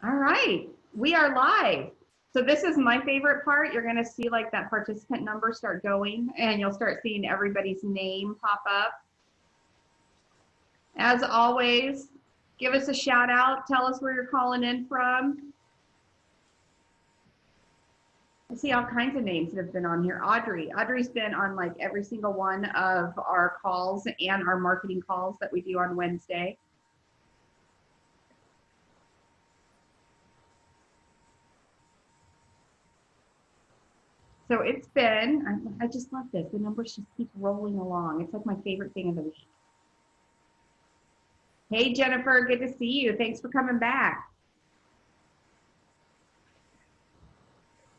All right, we are live. So this is my favorite part. You're gonna see like that participant number start going and you'll start seeing everybody's name pop up. As always, give us a shout out. Tell us where you're calling in from. I see all kinds of names that have been on here. Audrey's been on like every single one of our calls and our marketing calls that we do on Wednesday. So it's been, I just love this. The numbers just keep rolling along. It's like my favorite thing of the week. Hey, Jennifer, good to see you. Thanks for coming back.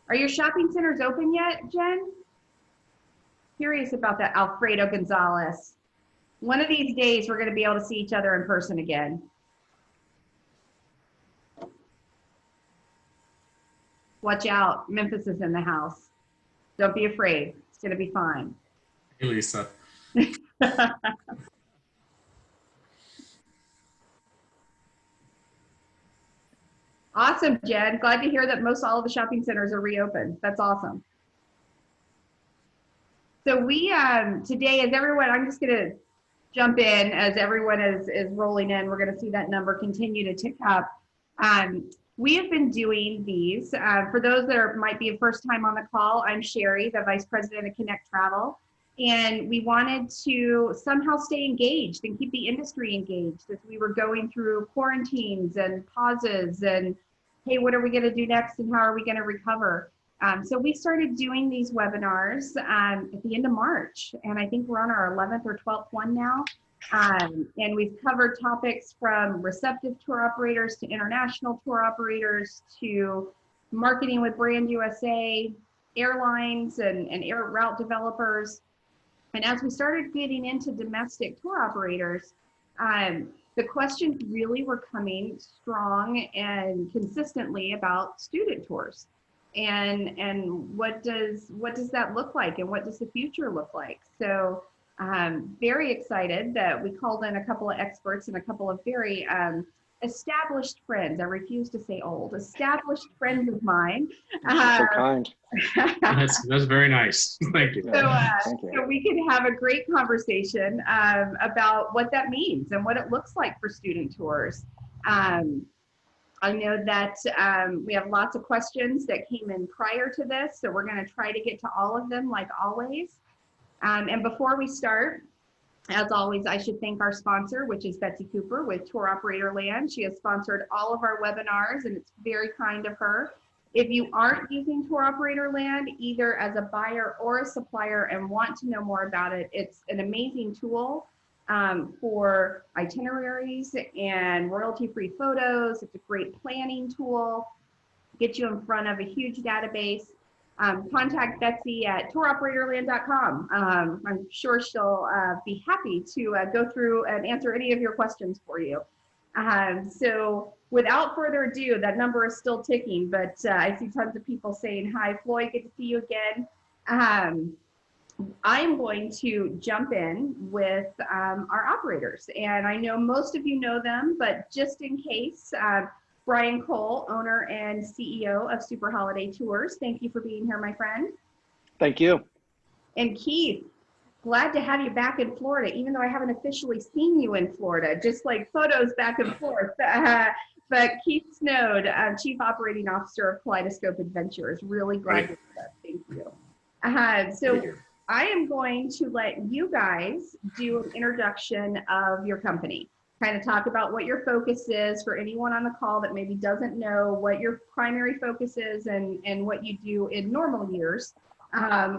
Are your shopping centers open yet, Jen? Curious about that, Alfredo Gonzalez. One of these days, we're going to be able to see each other in person again. Watch out. Memphis is in the house. Don't be afraid. It's going to be fine. Hey, Lisa. Awesome, Jen. Glad to hear that most all of the shopping centers are reopened. That's awesome. So we, today, as everyone, I'm just going to jump in as everyone is rolling in. We're going to see that number continue to tick up. We have been doing these. For those that might be a first time on the call, I'm Sherry, the Vice President of Connect Travel. And we wanted to somehow stay engaged and keep the industry engaged as we were going through quarantines and pauses and, hey, what are we going to do next and how are we going to recover? So we started doing these webinars at the end of March, and I think we're on our 11th or 12th one now. And we've covered topics from receptive tour operators to international tour operators to marketing with Brand USA, airlines and air route developers. And as we started getting into domestic tour operators, the questions really were coming strong and consistently about student tours. And what does that look like, and what does the future look like? So very excited that we called in a couple of experts and a couple of very established friends. I refuse to say old. Established friends of mine. So kind. That's very nice. Thank you. So we can have a great conversation about what that means and what it looks like for student tours. I know that we have lots of questions that came in prior to this, so we're going to try to get to all of them like always. And before we start, as always, I should thank our sponsor, which is Betsy Cooper with Tour Operator Land. She has sponsored all of our webinars, and it's very kind of her. If you aren't using Tour Operator Land, either as a buyer or a supplier, and want to know more about it, it's an amazing tool for itineraries and royalty-free photos. It's a great planning tool, gets you in front of a huge database. Contact Betsy at touroperatorland.com. I'm sure she'll be happy to go through and answer any of your questions for you. So without further ado, that number is still ticking, but I see tons of people saying, hi, Floyd, good to see you again. I'm going to jump in with our operators, and I know most of you know them, but just in case, Brian Cole, owner and CEO of Super Holiday Tours. Thank you for being here, my friend. Thank you. And Keith, glad to have you back in Florida, even though I haven't officially seen you in Florida, just like photos back and forth. But Keith Snowd, Chief Operating Officer of Kaleidoscope Adventures, really glad to see that. Thank you. So I am going to let you guys do an introduction of your company. Kind of talk about what your focus is for anyone on the call that maybe doesn't know what your primary focus is and what you do in normal years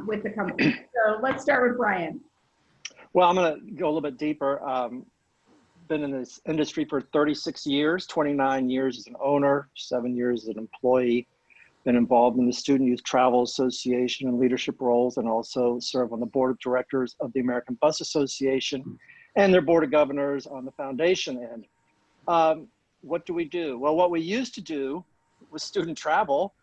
with the company. So let's start with Brian. Well, I'm going to go a little bit deeper. Been in this industry for 36 years, 29 years as an owner, 7 years as an employee. Been involved in the Student Youth Travel Association and leadership roles, and also serve on the board of directors of the American Bus Association and their board of governors on the foundation end. What do we do? Well, what we used to do was student travel,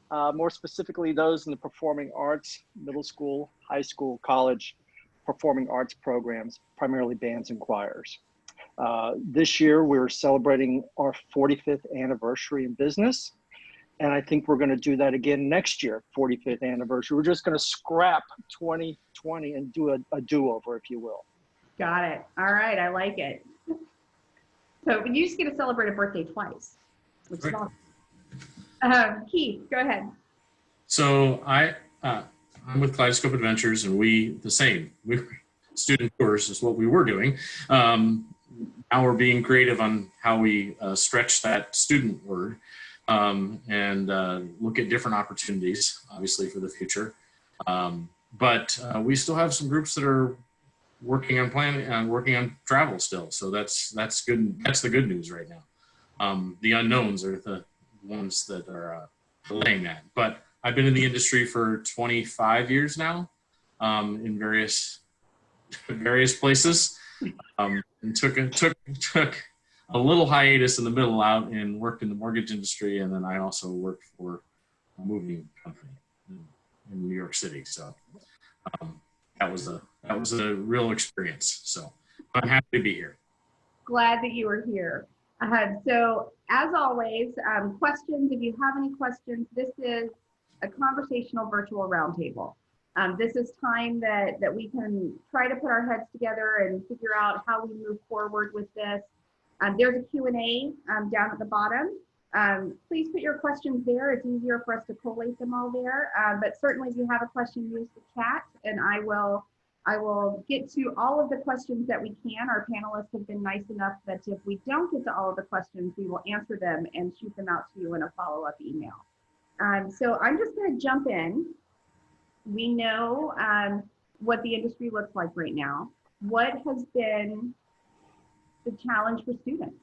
more specifically those in the performing arts, middle school, high school, college, performing arts programs, primarily bands and choirs. This year, we're celebrating our 45th anniversary in business. And I think we're going to do that again next year, 45th anniversary. We're just going to scrap 2020 and do a do-over, if you will. Got it. All right. I like it. So you just get to celebrate a birthday twice, which is awesome. Keith, go ahead. So I'm with Kaleidoscope Adventures, and the same. Student tours is what we were doing. Now we're being creative on how we stretch that student word. And look at different opportunities, obviously, for the future. But we still have some groups that are working on planning and working on travel still. So that's good. That's the good news right now. The unknowns are the ones that are delaying that. But I've been in the industry for 25 years now, in various places, and took a little hiatus in the middle out and worked in the mortgage industry. And then I also worked for a moving company in New York City. So that was a real experience. So I'm happy to be here. Glad that you were here. So as always, questions, if you have any questions, this is a conversational virtual roundtable. This is time that we can try to put our heads together and figure out how we move forward with this. There's a Q&A down at the bottom. Please put your questions there. It's easier for us to collate them all there. But certainly if you have a question, use the chat, and I will get to all of the questions that we can. Our panelists have been nice enough that if we don't get to all of the questions, we will answer them and shoot them out to you in a follow-up email. So I'm just going to jump in. We know what the industry looks like right now. What has been the challenge for students?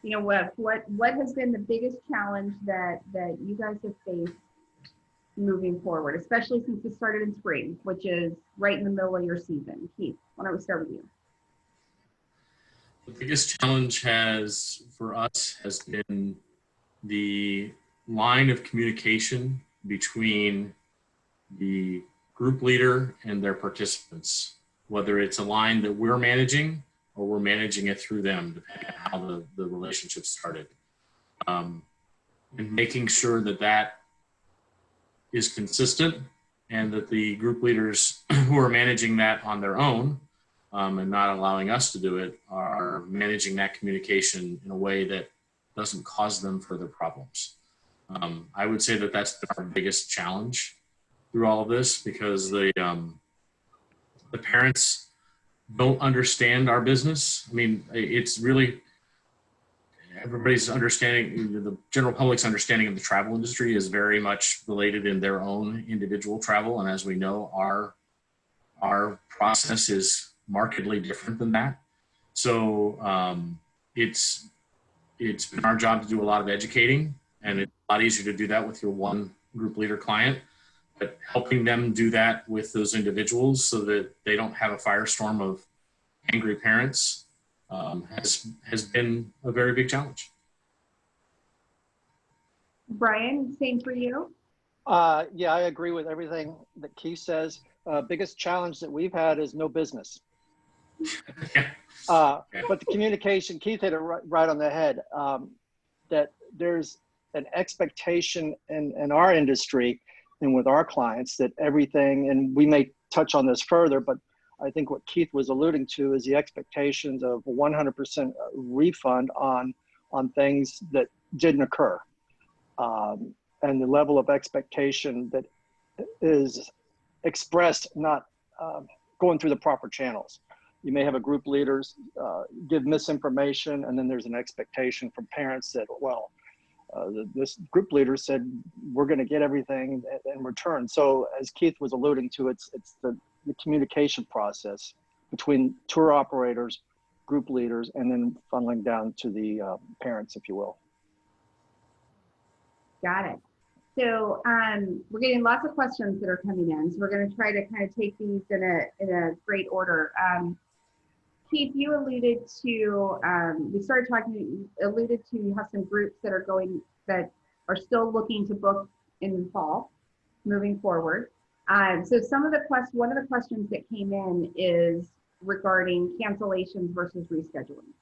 You know, what has been the biggest challenge that you guys have faced moving forward, especially since it started in spring, which is right in the middle of your season? Keith, why don't we start with you? The biggest challenge for us has been the line of communication between the group leader and their participants, whether it's a line that we're managing or we're managing it through them, depending on how the relationship started. And making sure that is consistent, and that the group leaders who are managing that on their own and not allowing us to do it are managing that communication in a way that doesn't cause them further problems. I would say that that's our biggest challenge through all of this, because the parents don't understand our business. I mean, it's really, everybody's understanding, the general public's understanding of the travel industry is very much related in their own individual travel. And as we know, our process is markedly different than that. So it's been our job to do a lot of educating, and it's a lot easier to do that with your one group leader client, but helping them do that with those individuals so that they don't have a firestorm of angry parents has been a very big challenge. Brian, same for you? Yeah, I agree with everything that Keith says. Biggest challenge that we've had is no business. But the communication, Keith hit it right on the head, that there's an expectation in our industry and with our clients that everything, and we may touch on this further, but I think what Keith was alluding to is the expectations of 100% refund on things that didn't occur. And the level of expectation that is expressed not going through the proper channels. You may have a group leaders give misinformation, and then there's an expectation from parents that, well, this group leader said we're going to get everything in return. So as Keith was alluding to, it's the communication process between tour operators, group leaders, and then funneling down to the parents, if you will. Got it. So we're getting lots of questions that are coming in. So we're going to try to kind of take these in a great order. Keith, you alluded to, we started talking, you alluded to, you have some groups that are still looking to book in the fall, moving forward. So one of the questions that came in is regarding cancellations versus rescheduling.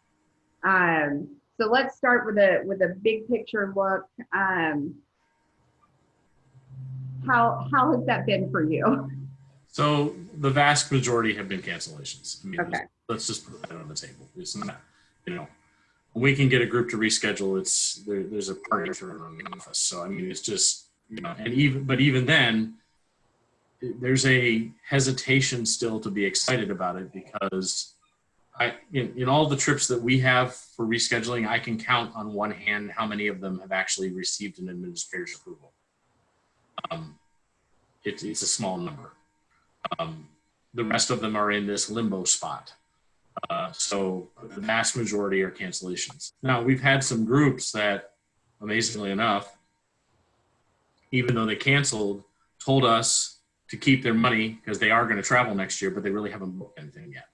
So let's start with a big picture look. How has that been for you? So the vast majority have been cancellations. I mean, Okay. let's just put that on the table. It's not, when we can get a group to reschedule, there's a party thrown on the office. So I mean, it's just, and even then, there's a hesitation still to be excited about it, because in all the trips that we have for rescheduling, I can count on one hand how many of them have actually received an administrator's approval. It's a small number. The rest of them are in this limbo spot. So the vast majority are cancellations. Now, we've had some groups that, amazingly enough, even though they canceled, told us to keep their money because they are going to travel next year, but they really haven't booked anything yet.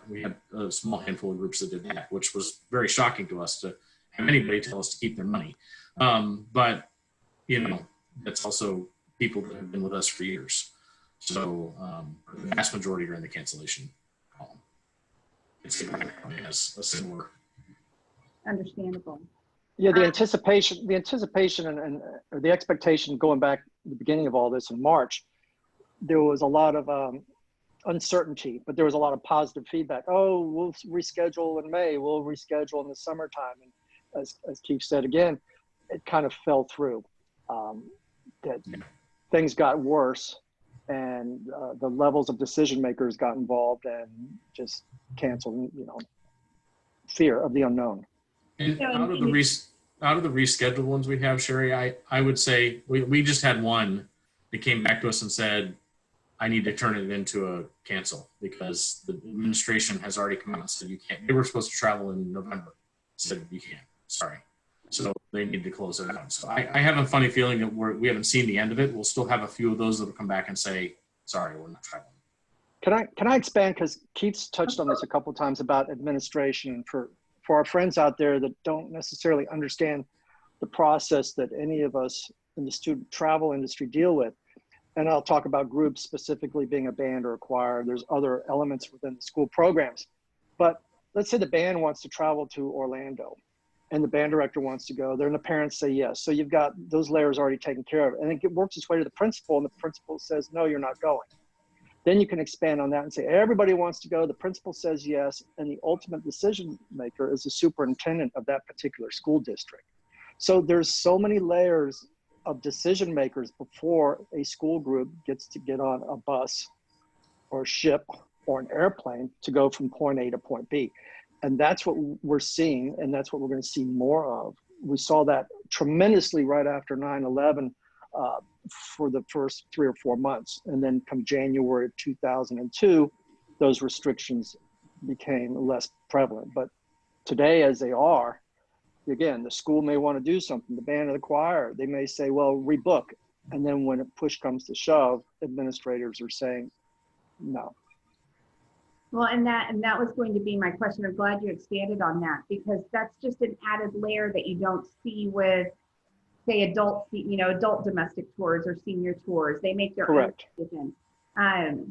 We had a small handful of groups that did that, which was very shocking to us to have anybody tell us to keep their money. But, that's also people that have been with us for years. So the vast majority are in the cancellation column. It's has a similar. Understandable. Yeah, the anticipation and or the expectation going back to the beginning of all this in March, there was a lot of uncertainty, but there was a lot of positive feedback. Oh, we'll reschedule in May. We'll reschedule in the summertime. And as Keith said again, it kind of fell through. That things got worse, and the levels of decision makers got involved and just canceled. Fear of the unknown. And out of the rescheduled ones we have, Sherry, I would say we just had one that came back to us and said, I need to turn it into a cancel because the administration has already come out and said you can't. They were supposed to travel in November. Said you can't. Sorry. So they need to close it out. So I have a funny feeling that we haven't seen the end of it. We'll still have a few of those that will come back and say, sorry, we're not traveling. Can I expand, because Keith's touched on this a couple of times about administration, for our friends out there that don't necessarily understand the process that any of us in the student travel industry deal with. And I'll talk about groups specifically being a band or a choir. There's other elements within the school programs. But let's say the band wants to travel to Orlando and the band director wants to go there and the parents say yes. So you've got those layers already taken care of. And it works its way to the principal, and the principal says, no, you're not going. Then you can expand on that and say, everybody wants to go. The principal says yes. And the ultimate decision maker is the superintendent of that particular school district. So there's so many layers of decision makers before a school group gets to get on a bus or a ship or an airplane to go from point A to point B. And that's what we're seeing, and that's what we're going to see more of. We saw that tremendously right after 9/11 for the first 3 or 4 months. And then come January of 2002, those restrictions became less prevalent. But today, as they are, again, the school may want to do something, the band or the choir, they may say, well, rebook. And then when push comes to shove, administrators are saying no. Well, and that was going to be my question. I'm glad you expanded on that, because that's just an added layer that you don't see with, say, adult domestic tours or senior tours. They make their own decision.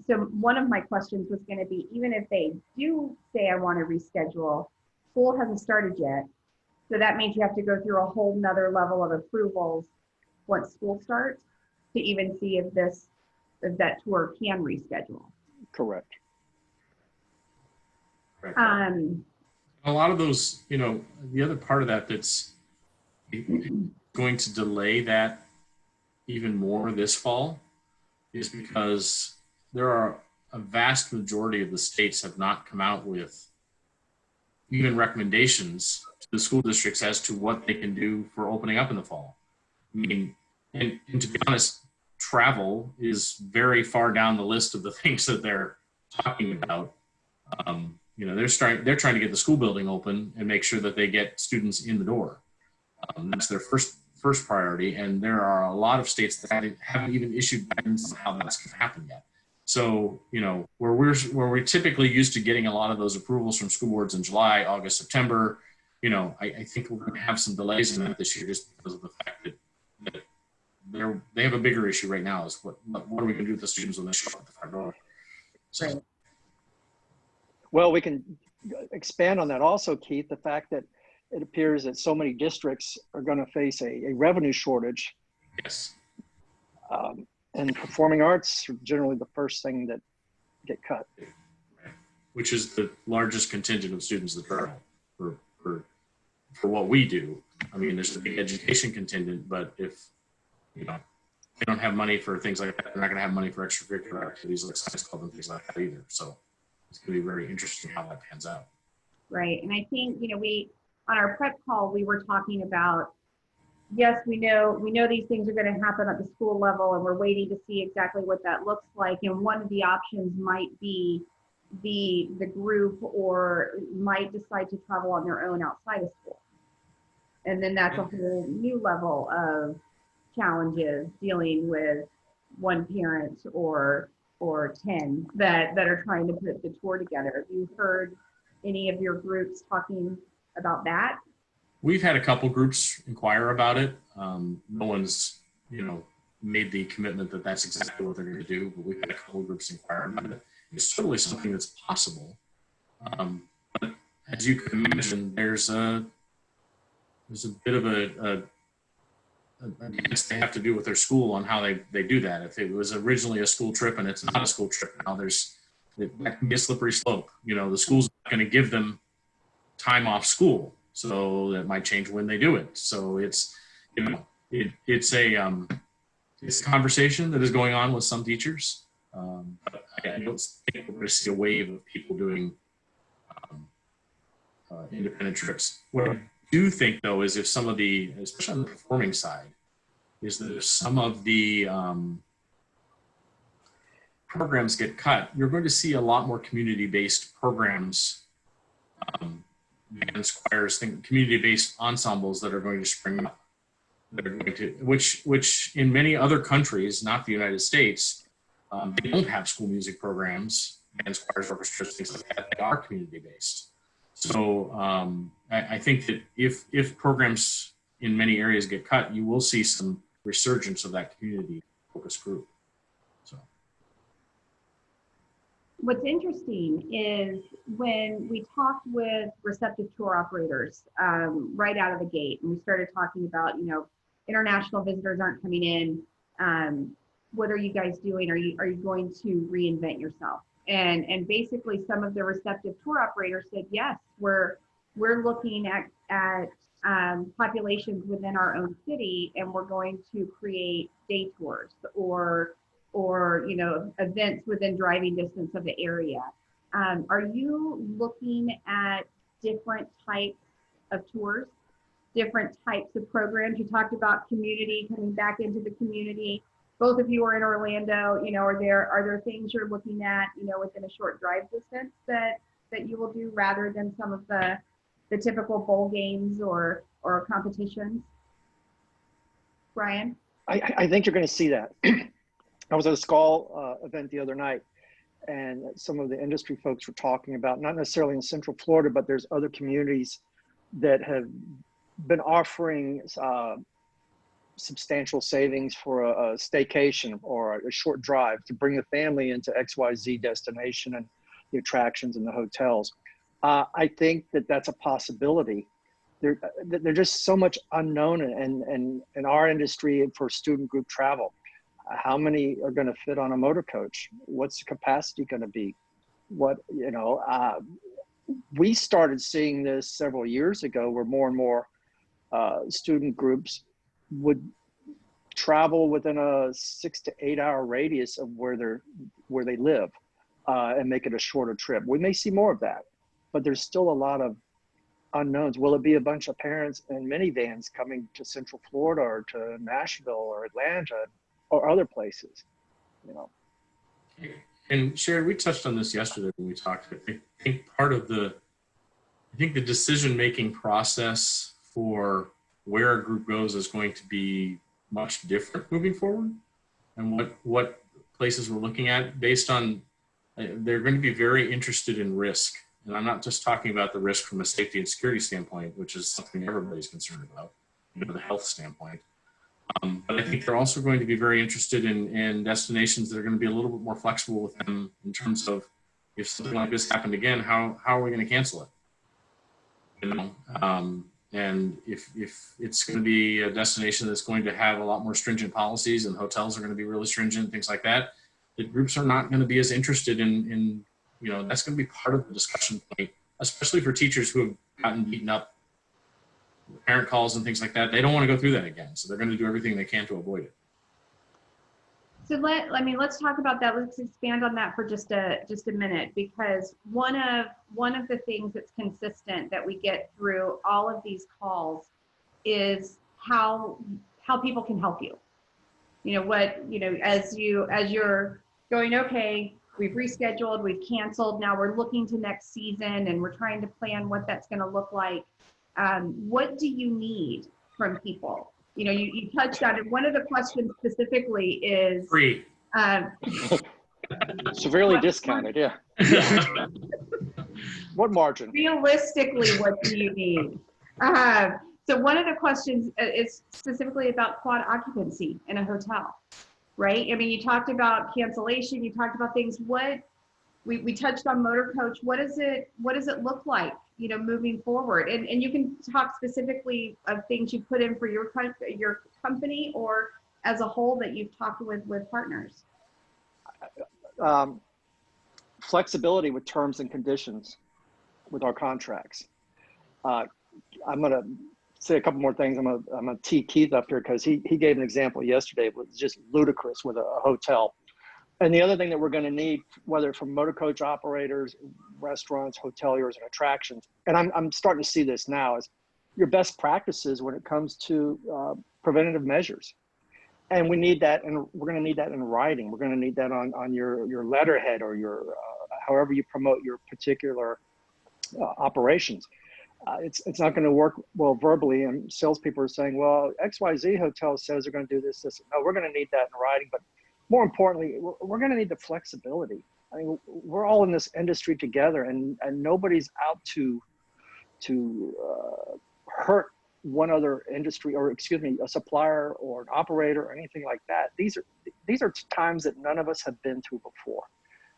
So one of my questions was going to be, even if they do say, I want to reschedule, school hasn't started yet. So that means you have to go through a whole nother level of approvals once school starts to even see if that tour can reschedule. Correct. A lot of those, the other part of that's going to delay that even more this fall is because there are a vast majority of the states have not come out with even recommendations to the school districts as to what they can do for opening up in the fall. I mean, and to be honest, travel is very far down the list of the things that they're talking about. They're trying to get the school building open and make sure that they get students in the door. That's their first priority, and there are a lot of states that haven't even issued guidance on how that's going to happen yet. So, where we're typically used to getting a lot of those approvals from school boards in July, August, September, I think we're going to have some delays in that this year just because of the fact that they have a bigger issue right now is what are we going to do with the students when they show up at the front door? So. Well, we can expand on that also, Keith, the fact that it appears that so many districts are going to face a revenue shortage. Yes. And performing arts are generally the first thing that get cut. Which is the largest contingent of students that travel for what we do. I mean, there's a big education contingent, but if, you know, they don't have money for things like that, they're not going to have money for extracurricular activities like science club and things like that either. So it's going to be very interesting how that pans out. Right. And I think, you know, on our prep call, we were talking about, yes, we know these things are going to happen at the school level, and we're waiting to see exactly what that looks like. And one of the options might be the group, or might decide to travel on their own outside of school. And then that's a whole new level of challenges dealing with one parent or 10 that are trying to put the tour together. Have you heard any of your groups talking about that? We've had a couple groups inquire about it. No one's, you know, made the commitment that that's exactly what they're going to do, but we've had a couple groups inquire about it. It's certainly something that's possible. But as you can imagine, there's a bit of a dance they have to do with their school on how they do that. If it was originally a school trip and it's not a school trip now, that can be a slippery slope. You know, the school's not going to give them time off school, so that might change when they do it. So it's, you know, it's a conversation that is going on with some teachers. But I don't think we're going to see a wave of people doing independent trips. What I do think, though, is if some of the, especially on the performing side, is that if some of the programs get cut, you're going to see a lot more community-based programs, bands, choirs, community-based ensembles that are going to spring up. That are going to, which in many other countries, not the United States, they don't have school music programs, bands, choirs, orchestras, things like that. They are community-based. So I think that if programs in many areas get cut, you will see some resurgence of that community-focused group. So, what's interesting is when we talked with receptive tour operators right out of the gate, and we started talking about, you know, international visitors aren't coming in. What are you guys doing? Are you going to reinvent yourself? And basically some of the receptive tour operators said, yes, we're looking at populations within our own city, and we're going to create day tours or you know, events within driving distance of the area. Are you looking at different types of tours, different types of programs? You talked about community, coming back into the community. Both of you are in Orlando. You know, are there things you're looking at, you know, within a short drive distance that you will do rather than some of the typical bowl games or competitions? Brian? I think you're going to see that. I was at a SCAL event the other night, and some of the industry folks were talking about, not necessarily in Central Florida, but there's other communities that have been offering substantial savings for a staycation or a short drive to bring the family into XYZ destination and the attractions and the hotels. I think that that's a possibility. There's just so much unknown in our industry for student group travel. How many are going to fit on a motor coach? What's the capacity going to be? What, you know, we started seeing this several years ago where more and more student groups would travel within a 6 to 8 hour radius of where they live and make it a shorter trip. We may see more of that, but there's still a lot of unknowns. Will it be a bunch of parents in minivans coming to Central Florida or to Nashville or Atlanta or other places, you know? and Sharon, we touched on this yesterday when we talked. I think part of the decision-making process for where a group goes is going to be much different moving forward, and what places we're looking at based on, they're going to be very interested in risk. And I'm not just talking about the risk from a safety and security standpoint, which is something everybody's concerned about, you know, the health standpoint. But I think they're also going to be very interested in destinations that are going to be a little bit more flexible with them in terms of if something like this happened again, how are we going to cancel it? You know, and if it's going to be a destination that's going to have a lot more stringent policies, and hotels are going to be really stringent, things like that, the groups are not going to be as interested in you know, that's going to be part of the discussion point, especially for teachers who have gotten beaten up, parent calls and things like that. They don't want to go through that again, so they're going to do everything they can to avoid it. So let's talk about that. Let's expand on that for just a minute, because one of the things that's consistent that we get through all of these calls is how people can help you. You know, as you're going, okay, we've rescheduled, we've canceled, now we're looking to next season and we're trying to plan what that's going to look like. What do you need from people? You know, you touched on it. One of the questions specifically is Free. Severely discounted, yeah. What margin? Realistically, what do you need? So one of the questions is specifically about quad occupancy in a hotel, right? I mean, you talked about cancellation, you talked about things. What we touched on motor coach. What does it look like, you know, moving forward? And you can talk specifically of things you put in for your company or as a whole that you've talked with partners. Flexibility with terms and conditions with our contracts. I'm going to say a couple more things. I'm going to tee Keith up here because he gave an example yesterday. It was just ludicrous with a hotel. And the other thing that we're going to need, whether from motor coach operators, restaurants, hoteliers, and attractions, and I'm starting to see this now, is your best practices when it comes to preventative measures. And we need that, and we're going to need that in writing. We're going to need that on your letterhead or your however you promote your particular operations. It's not going to work well verbally, and salespeople are saying, well, XYZ hotel says they're going to do this. No, we're going to need that in writing, but more importantly, we're going to need the flexibility. I mean, we're all in this industry together, and nobody's out to hurt one other industry, or excuse me, a supplier or an operator or anything like that. These are times that none of us have been through before.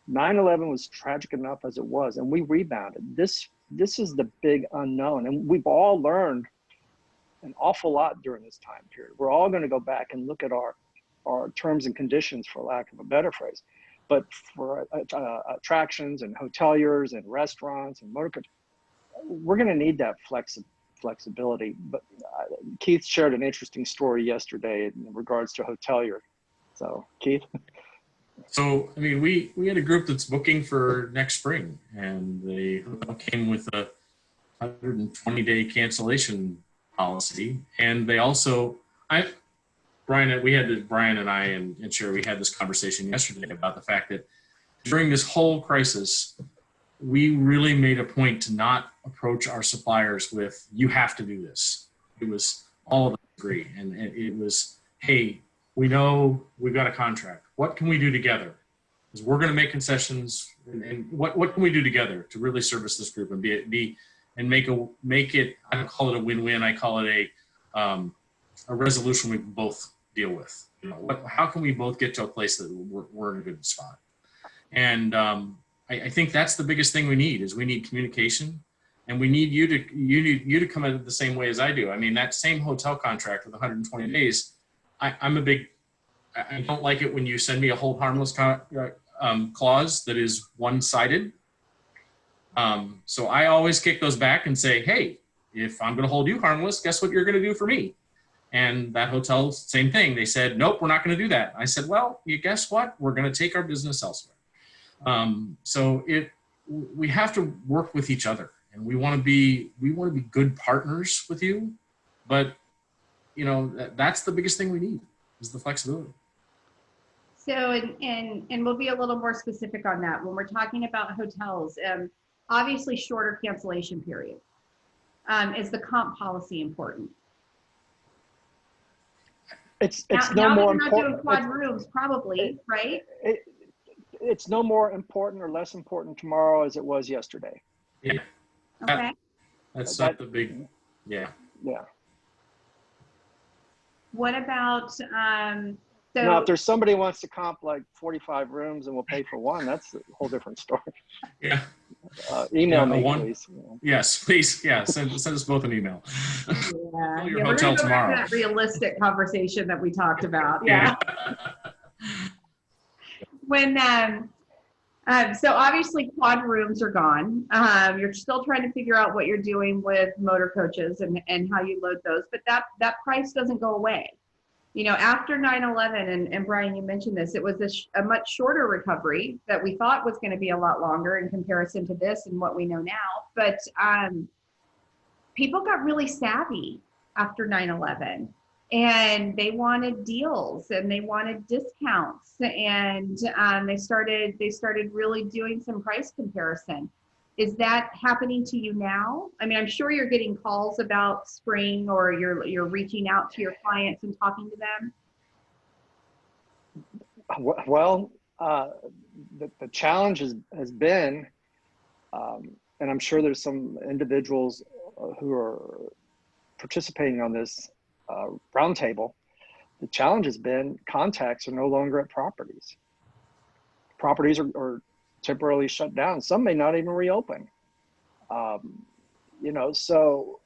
9/11 was tragic enough as it was, and we rebounded. This is the big unknown, and we've all learned an awful lot during this time period. We're all going to go back and look at our terms and conditions, for lack of a better phrase. But for attractions and hoteliers and restaurants and motor coach, we're going to need that flexibility. But Keith shared an interesting story yesterday in regards to hotelier. So Keith. So, I mean, we had a group that's booking for next spring, and they came with a 120-day cancellation policy. And they also, Brian and I and Sherry, we had this conversation yesterday about the fact that during this whole crisis, we really made a point to not approach our suppliers with, you have to do this. It was all of us agree. And it was, hey, we know we've got a contract. What can we do together? Because we're going to make concessions, and what can we do together to really service this group and make it, I don't call it a win-win. I call it a resolution we both deal with. You know, how can we both get to a place that we're in a good spot? And I think that's the biggest thing we need, is we need communication, and we need you to come at it the same way as I do. I mean, that same hotel contract with 120 days, I don't like it when you send me a hold harmless clause that is one-sided. So I always kick those back and say, hey, if I'm going to hold you harmless, guess what you're going to do for me? And that hotel, same thing. They said, nope, we're not going to do that. I said, well, you guess what? We're going to take our business elsewhere. So we have to work with each other, and we want to be good partners with you. But you know, that's the biggest thing we need, is the flexibility. So, and we'll be a little more specific on that when we're talking about hotels. Obviously, shorter cancellation period. Is the comp policy important? It's now no more that you're not important. doing quad rooms, probably, right? It's no more important or less important tomorrow as it was yesterday. Yeah. Okay. That's not the big, yeah. Yeah. What about, Now, So if there's somebody who wants to comp like 45 rooms and we'll pay for one, that's a whole different story. Yeah. Email Yeah, me, one- please. Yes, please. Yeah, send us both an email. yeah, Fill your yeah, we're hotel gonna go back to tomorrow. that realistic conversation that we talked about. Yeah. When so obviously quad rooms are gone. You're still trying to figure out what you're doing with motor coaches and how you load those, but that price doesn't go away. You know, after 9/11, and Brian, you mentioned this, it was a much shorter recovery that we thought was going to be a lot longer in comparison to this and what we know now. But people got really savvy after 9/11, and they wanted deals and they wanted discounts, and they started really doing some price comparison. Is that happening to you now? I mean, I'm sure you're getting calls about spring, or you're reaching out to your clients and talking to them. Well, the challenge has been, and I'm sure there's some individuals who are participating on this roundtable. The challenge has been contacts are no longer at properties. Properties are temporarily shut down. Some may not even reopen. You know, so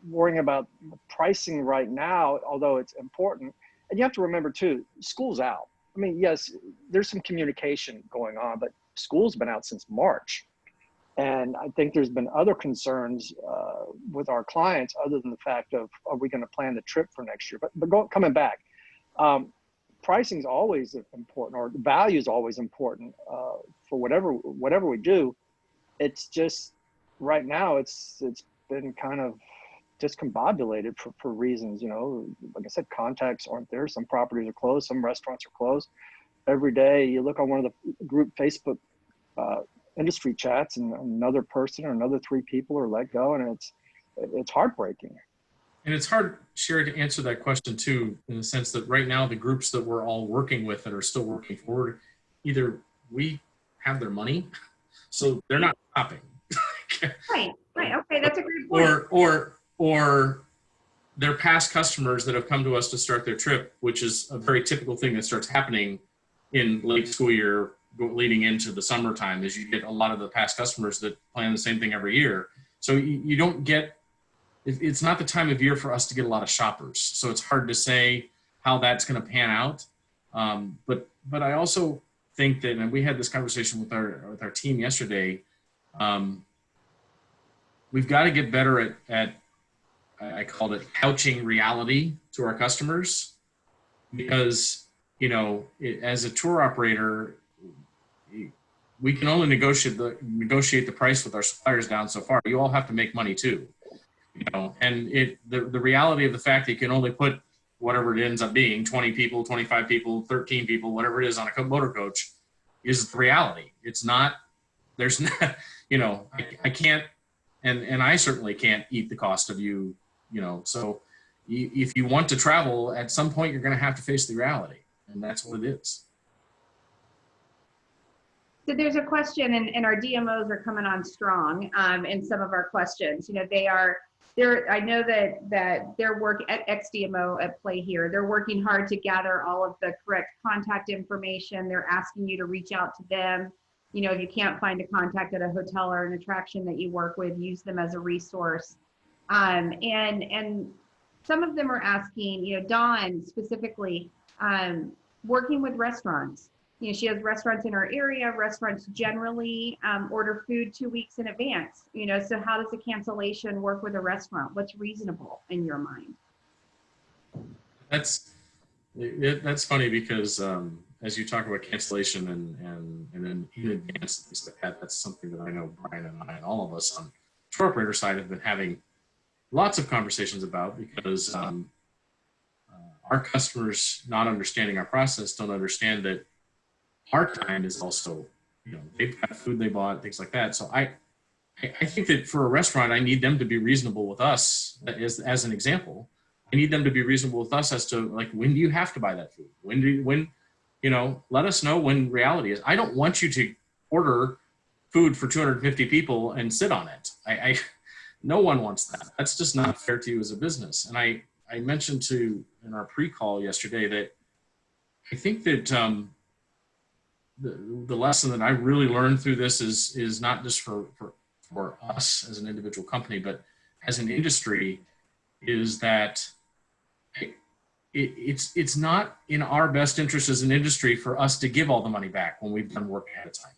worrying about the pricing right now, although it's important, and you have to remember too, school's out. I mean, yes, there's some communication going on, but school's been out since March. And I think there's been other concerns with our clients other than the fact of, are we going to plan the trip for next year? But coming back, pricing is always important, or value is always important for whatever we do. It's just right now it's been kind of discombobulated for reasons, you know, like I said, contacts aren't there. Some properties are closed, some restaurants are closed. Every day you look on one of the group Facebook industry chats and another person or another 3 people are let go, and it's heartbreaking. And it's hard, Sherry, to answer that question too, in the sense that right now the groups that we're all working with that are still working forward, either we have their money, so they're not stopping. Right. Okay, that's a great point. Or they're past customers that have come to us to start their trip, which is a very typical thing that starts happening in late school year leading into the summertime, is you get a lot of the past customers that plan the same thing every year. So you don't get, it's not the time of year for us to get a lot of shoppers. So it's hard to say how that's going to pan out. But I also think that, and we had this conversation with our team yesterday, we've got to get better at I called it couching reality to our customers, because, you know, as a tour operator, we can only negotiate the price with our suppliers down so far. You all have to make money too, you know, and the reality of the fact that you can only put whatever it ends up being, 20 people, 25 people, 13 people, whatever it is on a motor coach, is the reality. It's not, there's not, you know, I can't, and I certainly can't eat the cost of you, you know, so if you want to travel, at some point you're going to have to face the reality, and that's what it is. So there's a question, and our DMOs are coming on strong in some of our questions. You know, I know that their work at XDMO at play here, they're working hard to gather all of the correct contact information. They're asking you to reach out to them. You know, if you can't find a contact at a hotel or an attraction that you work with, use them as a resource. And some of them are asking, you know, Dawn specifically, working with restaurants. You know, she has restaurants in her area. Restaurants generally order food 2 weeks in advance. You know, so how does a cancellation work with a restaurant? What's reasonable in your mind? That's funny because as you talk about cancellation and then in advance, things like that, that's something that I know Brian and I and all of us on the tour operator side have been having lots of conversations about, because our customers, not understanding our process, don't understand that our time is also, you know, they've got food they bought, things like that. So I think that for a restaurant, I need them to be reasonable with us as an example. I need them to be reasonable with us as to, like, when do you have to buy that food? When, you know, let us know when reality is. I don't want you to order food for 250 people and sit on it. No one wants that. That's just not fair to you as a business. And I mentioned in our pre-call yesterday that I think that the lesson that I really learned through this is not just for us as an individual company, but as an industry, is that it's not in our best interest as an industry for us to give all the money back when we've done work ahead of time.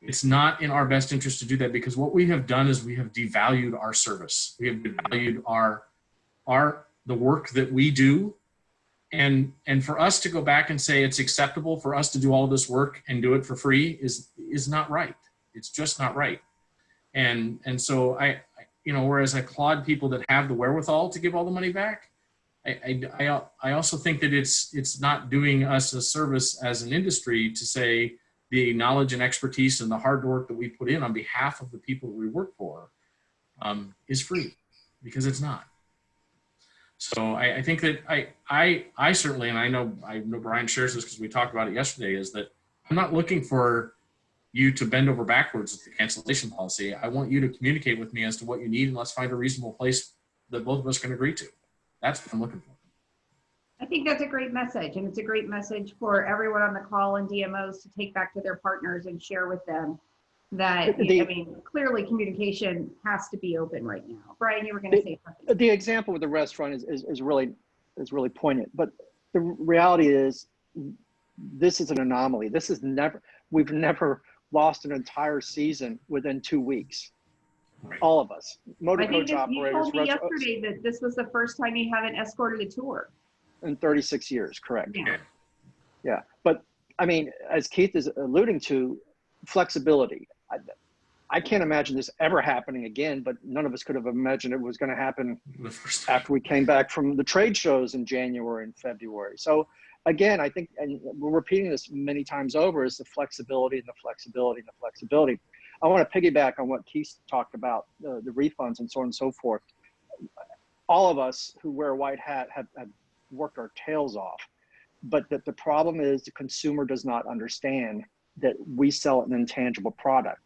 It's not in our best interest to do that, because what we have done is we have devalued our service. We have devalued the work that we do. And for us to go back and say it's acceptable for us to do all this work and do it for free is not right. It's just not right. And so whereas I applaud people that have the wherewithal to give all the money back, I also think that it's not doing us a service as an industry to say the knowledge and expertise and the hard work that we put in on behalf of the people that we work for is free, because it's not. So I think that I certainly, and I know Brian shares this because we talked about it yesterday, is that I'm not looking for you to bend over backwards with the cancellation policy. I want you to communicate with me as to what you need, and let's find a reasonable place that both of us can agree to. That's what I'm looking for. I think that's a great message, and it's a great message for everyone on the call and DMOs to take back to their partners and share with them that, clearly communication has to be open right now. Brian, you were going to say something. The example with the restaurant is really poignant, but the reality is this is an anomaly. We've never lost an entire season within 2 weeks. Right. All of us, motor coach you operators. You told me yesterday that this was the first time you haven't escorted a tour. In 36 years, correct. Yeah. But as Keith is alluding to, flexibility. I can't imagine this ever happening again, but none of us could have imagined it was going to happen after we came back from the trade shows in January and February. So again, I think, and we're repeating this many times over, is the flexibility and the flexibility and the flexibility. I want to piggyback on what Keith talked about, the refunds and so on and so forth. All of us who wear a white hat have worked our tails off, but that the problem is the consumer does not understand that we sell an intangible product.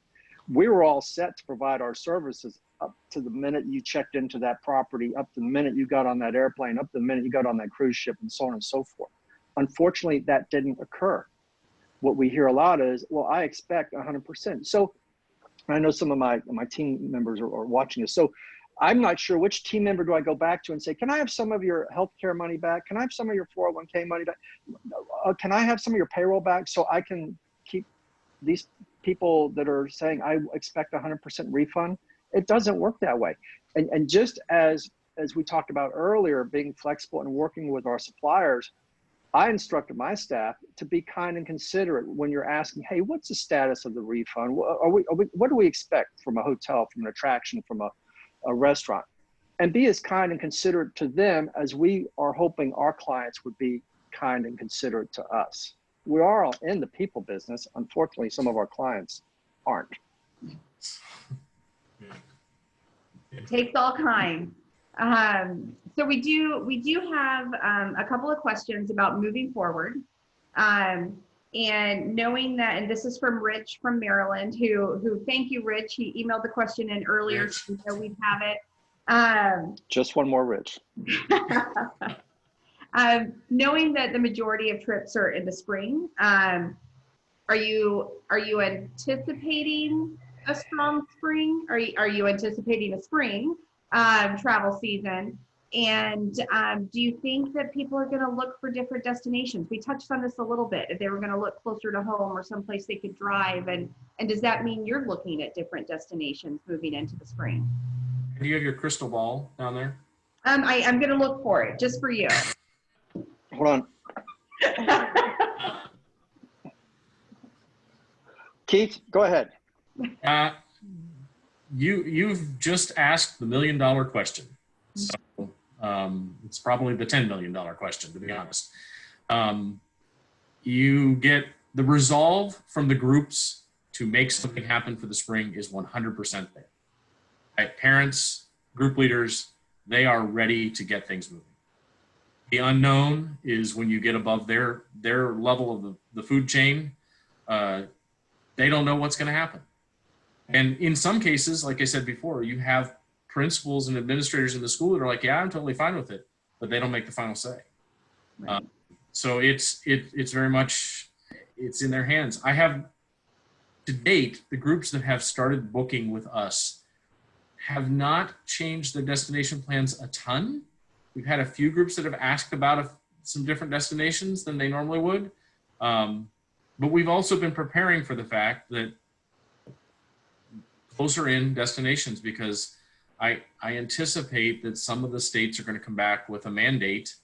We were all set to provide our services up to the minute you checked into that property, up to the minute you got on that airplane, up to the minute you got on that cruise ship, and so on and so forth. Unfortunately, that didn't occur. What we hear a lot is, well, I expect 100%. So I know some of my team members are watching this. So I'm not sure which team member do I go back to and say, can I have some of your healthcare money back? Can I have some of your 401k money back? Can I have some of your payroll back so I can keep these people that are saying I expect 100% refund? It doesn't work that way. And just as we talked about earlier, being flexible and working with our suppliers, I instructed my staff to be kind and considerate when you're asking, hey, what's the status of the refund? What do we expect from a hotel, from an attraction, from a restaurant? And be as kind and considerate to them as we are hoping our clients would be kind and considerate to us. We are all in the people business. Unfortunately, some of our clients aren't. Takes all kinds. So we do have a couple of questions about moving forward, and knowing that, and this is from Rich from Maryland, who thank you, Rich. He emailed the question in earlier, so we know we have it. Just one more, Rich. Knowing that the majority of trips are in the spring, are you anticipating a strong spring? Are you anticipating a spring travel season? And do you think that people are going to look for different destinations? We touched on this a little bit, if they were going to look closer to home or someplace they could drive. And does that mean you're looking at different destinations moving into the spring? Do you have your crystal ball down there? I'm going to look for it just for you. Hold on. Keith, go ahead. You've just asked the $1 million question. So it's probably the $10 million question, to be honest. You get the resolve from the groups to make something happen for the spring is 100% there. Right? Parents, group leaders, they are ready to get things moving. The unknown is when you get above their level of the food chain, they don't know what's going to happen. And in some cases, like I said before, you have principals and administrators in the school that are like, yeah, I'm totally fine with it, but they don't make the final say. Right. So it's very much, it's in their hands. I have, to date, the groups that have started booking with us have not changed their destination plans a ton. We've had a few groups that have asked about some different destinations than they normally would. But we've also been preparing for the fact that closer in destinations, because I anticipate that some of the states are going to come back with a mandate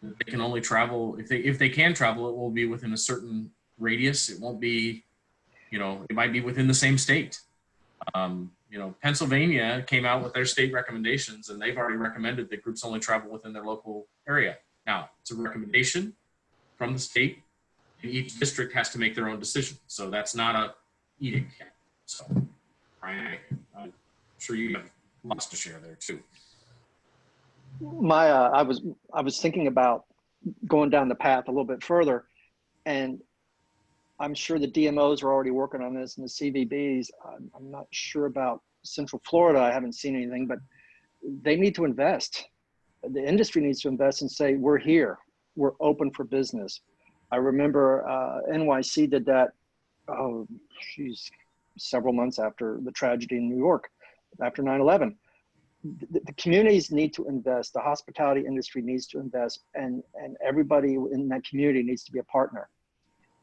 that they can only travel, if they can travel, it will be within a certain radius. It won't be, it might be within the same state. Pennsylvania came out with their state recommendations, and they've already recommended that groups only travel within their local area. Now, it's a recommendation from the state, and each district has to make their own decision. So that's not a edict yet. So, Brian, I'm sure you have lots to share there too. I was thinking about going down the path a little bit further, and I'm sure the DMOs are already working on this, and the CVBs. I'm not sure about Central Florida. I haven't seen anything, but they need to invest. The industry needs to invest and say, we're here, we're open for business. I remember NYC did that, several months after the tragedy in New York, after 9/11. The communities need to invest, the hospitality industry needs to invest, and everybody in that community needs to be a partner.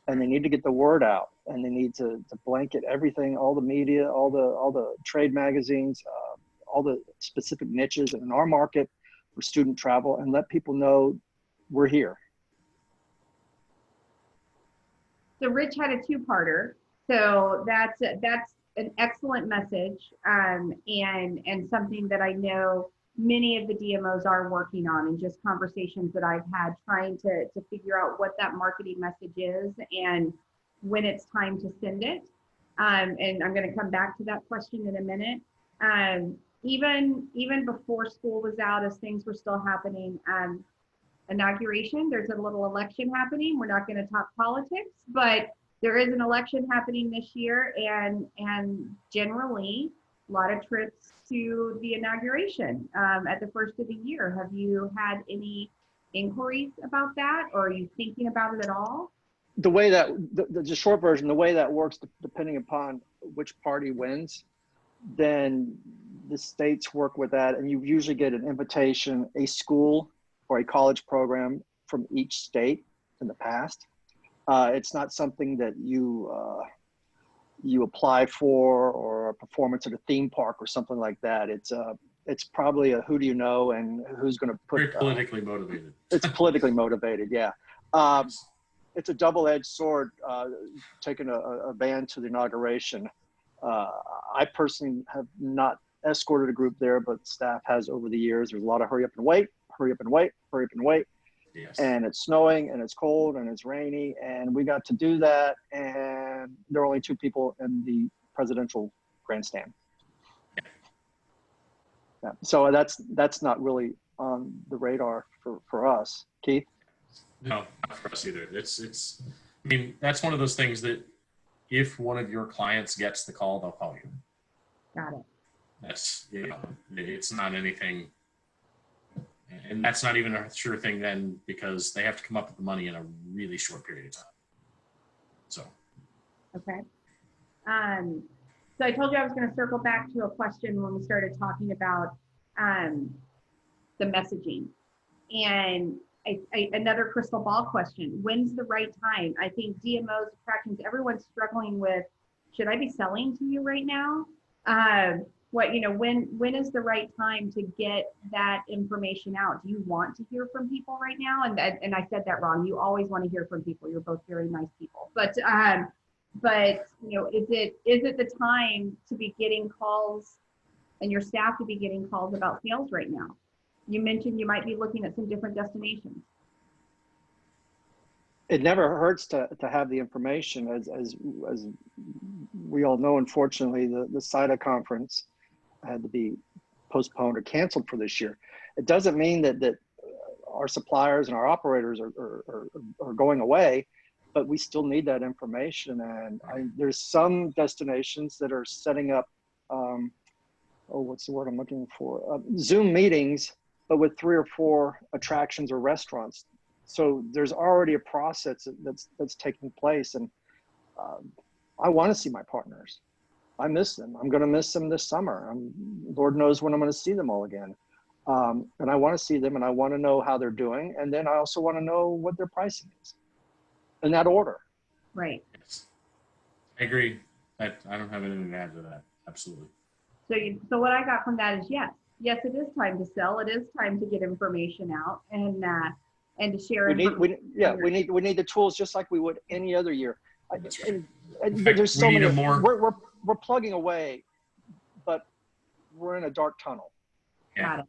And they need to get the word out, and they need to blanket everything, all the media, all the trade magazines, all the specific niches in our market for student travel, and let people know we're here. So Rich had a two-parter. So that's an excellent message, and something that I know many of the DMOs are working on, and just conversations that I've had trying to figure out what that marketing message is and when it's time to send it. And I'm going to come back to that question in a minute. Even before school was out, as things were still happening, inauguration, there's a little election happening. We're not going to talk politics, but there is an election happening this year, and generally a lot of trips to the inauguration at the first of the year. Have you had any inquiries about that, or are you thinking about it at all? The way that, the short version, the way that works, depending upon which party wins, then the states work with that, and you usually get an invitation, a school or a college program from each state in the past. It's not something that you apply for, or a performance at a theme park or something like that. It's probably a who do you know and who's going to put. Very politically motivated. It's politically motivated, yeah. It's a double-edged sword, taking a band to the inauguration. I personally have not escorted a group there, but staff has over the years. There's a lot of hurry up and wait, hurry up and wait, hurry up and wait. Yes. And it's snowing and it's cold and it's rainy, and we got to do that, and there are only 2 people in the presidential grandstand. Yeah. So that's not really on the radar for us. Keith? No, not for us either. It's I mean, that's one of those things that if one of your clients gets the call, they'll call you. Got it. That's, it's not anything. And that's not even a sure thing then, because they have to come up with the money in a really short period of time. So. Okay. So I told you I was going to circle back to a question when we started talking about the messaging, and another crystal ball question. When's the right time? I think DMOs, attractions, everyone's struggling with, should I be selling to you right now? When is the right time to get that information out? Do you want to hear from people right now? And I said that wrong. You always want to hear from people. You're both very nice people. But is it the time to be getting calls, and your staff to be getting calls about sales right now? You mentioned you might be looking at some different destinations. It never hurts to have the information. As we all know, unfortunately, the CIDA conference had to be postponed or canceled for this year. It doesn't mean that our suppliers and our operators are going away, but we still need that information. And there's some destinations that are setting up, what's the word I'm looking for? Zoom meetings, but with 3 or 4 attractions or restaurants So there's already a process that's taking place, and I want to see my partners. I miss them. I'm going to miss them this summer. Lord knows when I'm going to see them all again. And I want to see them, and I want to know how they're doing. And then I also want to know what their pricing is in that order. Right. Yes. I agree. I don't have anything to add to that. Absolutely. So what I got from that is yes, it is time to sell. It is time to get information out and to share. We need the tools just like we would any other year. That's right. And there's so we need many. a more. We're plugging away, but we're in a dark tunnel. Got it.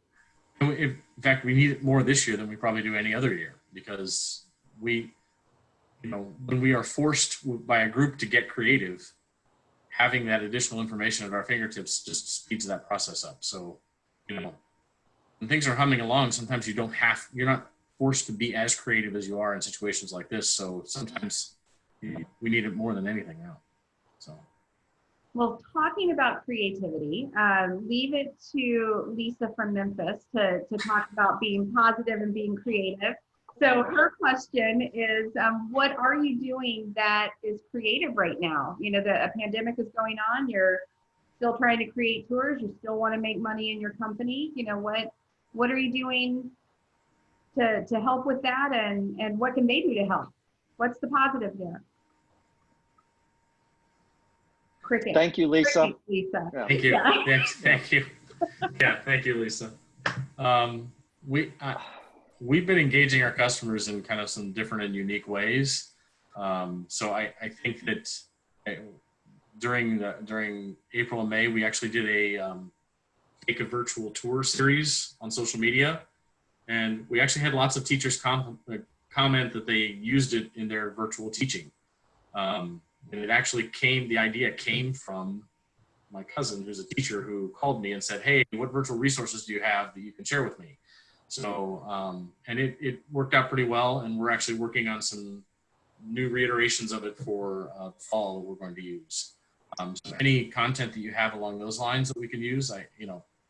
In fact, we need it more this year than we probably do any other year, because when we are forced by a group to get creative, having that additional information at our fingertips just speeds that process up. So, when things are humming along, sometimes you're not forced to be as creative as you are in situations like this. So sometimes we need it more than anything now. So. Well, talking about creativity, leave it to Lisa from Memphis to talk about being positive and being creative. So her question is, what are you doing that is creative right now? A pandemic is going on. You're still trying to create tours. You still want to make money in your company. What are you doing to help with that? And what can they do to help? What's the positive there? Cricket. Thank you, Lisa. Cricket, Lisa. Yeah. Thank you. Yeah. Yes, thank you. Yeah, thank you, Lisa. We've been engaging our customers in kind of some different and unique ways. So I think that during April and May, we actually did a Take a Virtual Tour series on social media, and we actually had lots of teachers comment that they used it in their virtual teaching. And the idea came from my cousin, who's a teacher, who called me and said, "Hey, what virtual resources do you have that you can share with me?" So, and it worked out pretty well. And we're actually working on some new reiterations of it for fall that we're going to use. So any content that you have along those lines that we can use,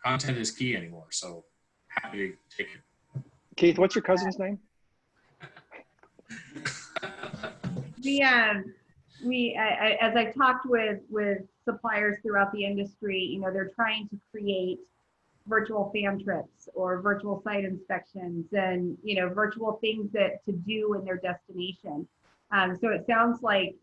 content is key anymore. So happy to take it. Keith, what's your cousin's name? As I've talked with suppliers throughout the industry, they're trying to create virtual fam trips or virtual site inspections and, virtual things to do in their destination. So it sounds like,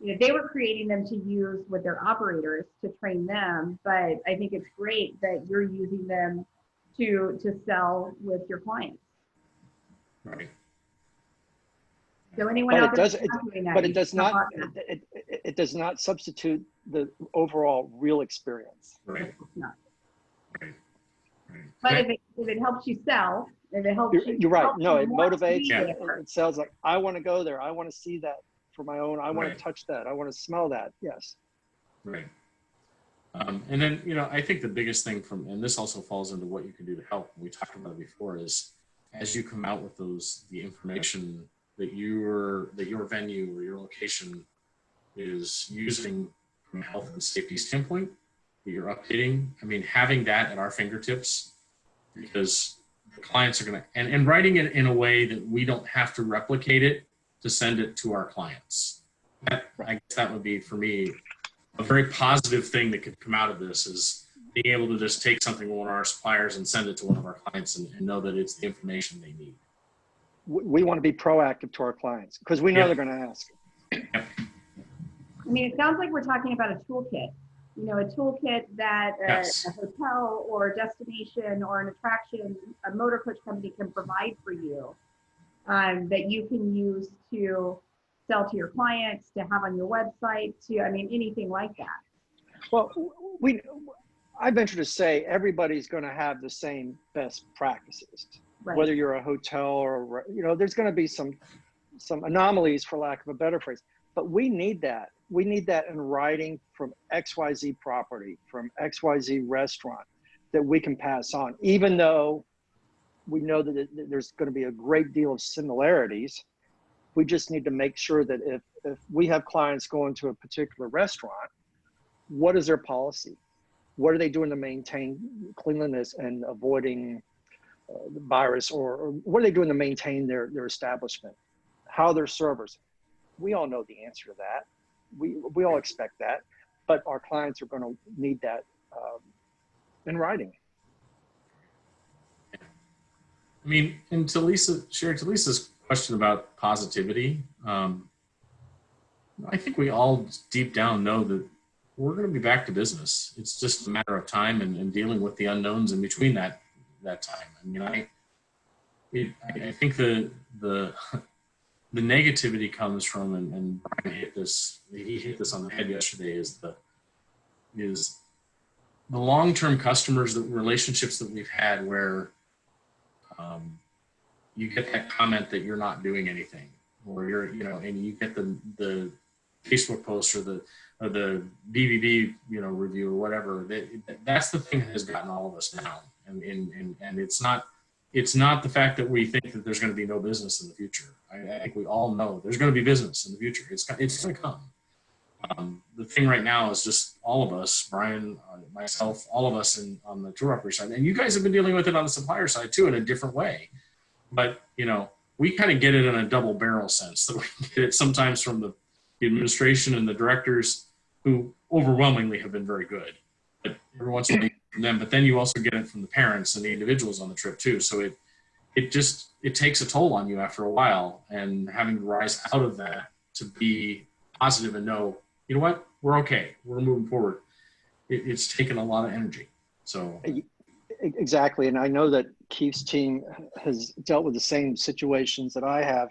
they were creating them to use with their operators to train them, but I think it's great that you're using them to sell with your clients. Right. So anyone out there doing that, but it does not. It does not substitute the overall real experience. Right. It's not. Right. But if it helps you sell, if it helps you're right. No, it motivates. Yeah. It sounds like I want to go there. I want to see that for my own. I want Right. to touch that. I want to smell that. Yes. Right. And then, I think the biggest thing and this also falls into what you can do to help, we talked about it before, is as you come out with the information that your venue or your location is using from a health and safety standpoint, that you're updating. Having that at our fingertips, because the clients are going to, and writing it in a way that we don't have to replicate it to send it to our clients. I guess that would be, for me, a very positive thing that could come out of this, is being able to just take something from one of our suppliers and send it to one of our clients and know that it's the information they need. We want to be proactive to our clients because we know they're going to ask. Yep. It sounds like we're talking about a toolkit. A toolkit that Yes. a hotel or a destination or an attraction, a motor coach company can provide for you, that you can use to sell to your clients, to have on your website, anything like that. Well, I venture to say everybody's going to have the same best practices, Right. whether you're a hotel or, there's going to be some anomalies, for lack of a better phrase, but we need that. We need that in writing from XYZ property, from XYZ restaurant, that we can pass on, even though we know that there's going to be a great deal of similarities. We just need to make sure that if we have clients going to a particular restaurant, what is their policy? What are they doing to maintain cleanliness and avoiding the virus, or what are they doing to maintain their establishment? How are their servers? We all know the answer to that. We all expect that, but our clients are going to need that in writing. I mean, and to Lisa's question about positivity, I think we all deep down know that we're going to be back to business. It's just a matter of time and dealing with the unknowns in between that time. I mean, I think the negativity comes from, and Brian hit this on the head yesterday, is the long-term customers, the relationships that we've had where you get that comment that you're not doing anything, or and you get the Facebook post or the BBB, review or whatever. That's the thing that has gotten all of us down. And it's not the fact that we think that there's going to be no business in the future. I think we all know there's going to be business in the future. It's going to come. The thing right now is just all of us, Brian, myself, all of us on the tour operator side, and you guys have been dealing with it on the supplier side too in a different way. But we kind of get it in a double barrel sense. That we get it sometimes from the administration and the directors, who overwhelmingly have been very good, but every once in a while from them. But then you also get it from the parents and the individuals on the trip too. So it takes a toll on you after a while, and having to rise out of that to be positive and know, you know what, we're okay, we're moving forward. It's taken a lot of energy. So exactly, and I know that Keith's team has dealt with the same situations that I have,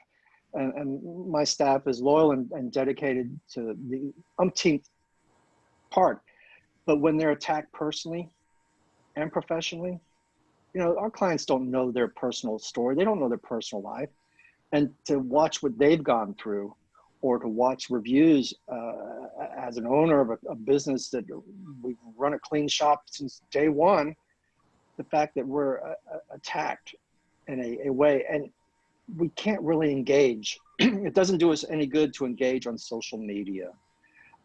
and my staff is loyal and dedicated to the umpteenth part. But when they're attacked personally and professionally, our clients don't know their personal story. They don't know their personal life. And to watch what they've gone through, or to watch reviews as an owner of a business that we've run a clean shop since day one, the fact that we're attacked in a way, and we can't really engage. It doesn't do us any good to engage on social media.